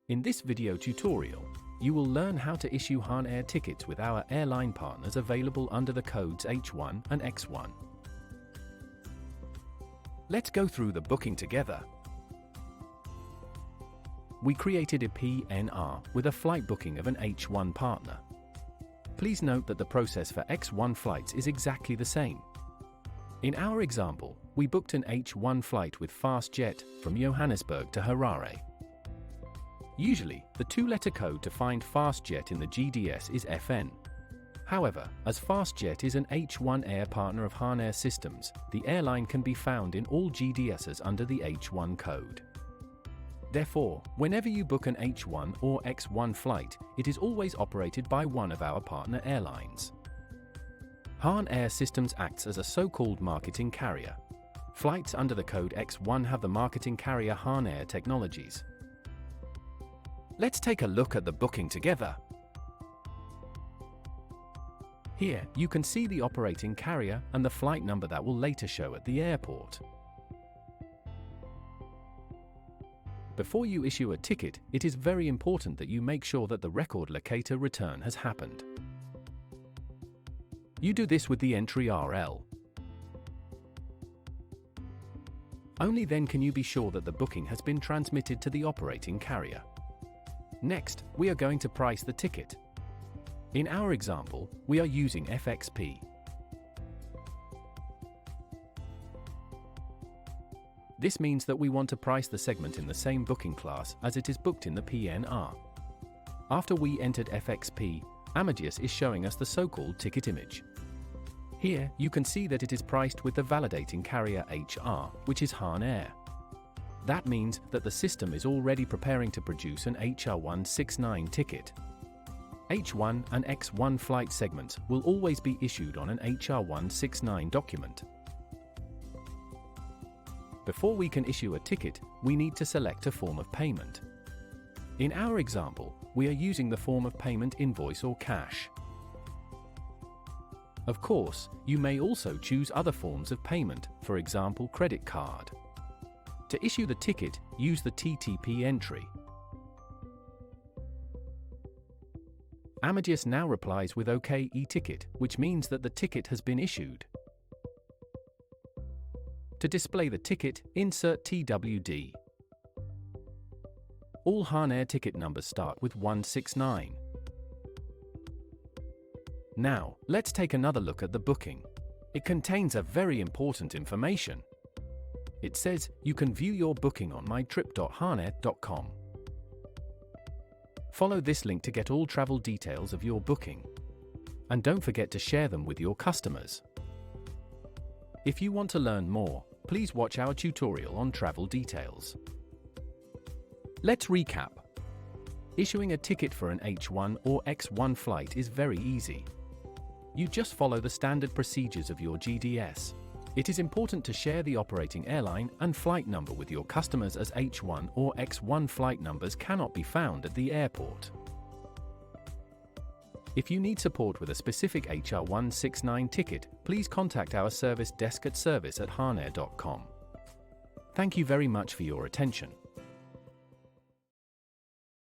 In this video tutorial, you will learn how to issue Hahnair tickets with our airline partners available under the codes H1 and X1. Let's go through the booking together. We created a PNR with a flight booking of an H1 partner. Please note that the process for X1 flights is exactly the same. In our example, we booked an H1 flight with FastJet from Johannesburg to Harare. Usually, the two-letter code to find FastJet in the GDS is FN. However, as FastJet is an H1 Air partner of Hahnair Systems, the airline can be found in all GDSs under the H1 code. Therefore, whenever you book an H1 or X1 flight, it is always operated by one of our partner airlines. Hahnair Systems acts as a so-called marketing carrier. Flights under the code X1 have the marketing carrier Hahnair Technologies. Let's take a look at the booking together. Here, you can see the operating carrier and the flight number that will later show at the airport. Before you issue a ticket, it is very important that you make sure that the record locator return has happened. You do this with the entry RL. Only then can you be sure that the booking has been transmitted to the operating carrier. Next, we are going to price the ticket. In our example, we are using FXP. This means that we want to price the segment in the same booking class as it is booked in the PNR. After we entered FXP, Amadeus is showing us the so-called ticket image. Here, you can see that it is priced with the validating carrier HR, which is Hahnair. That means that the system is already preparing to produce an HR-169 ticket. H1 and X1 flight segments will always be issued on an HR-169 document. Before we can issue a ticket, we need to select a form of payment. In our example, we are using the form of payment invoice or cash. Of course, you may also choose other forms of payment, for example credit card. To issue the ticket, use the TTP entry. Amadeus now replies with OK e-ticket, which means that the ticket has been issued. To display the ticket, insert TWD. All Hahnair ticket numbers start with 169. Now, let's take another look at the booking. It contains a very important information. It says, you can view your booking on mytrip.hahnair.com. Follow this link to get all travel details of your booking. And don't forget to share them with your customers. If you want to learn more, please watch our tutorial on travel details. Let's recap. Issuing a ticket for an H1 or X1 flight is very easy. You just follow the standard procedures of your GDS. It is important to share the operating airline and flight number with your customers as H1 or X1 flight numbers cannot be found at the airport. If you need support with a specific HR-169 ticket, please contact our service desk at service@hahnair.com. Thank you very much for your attention.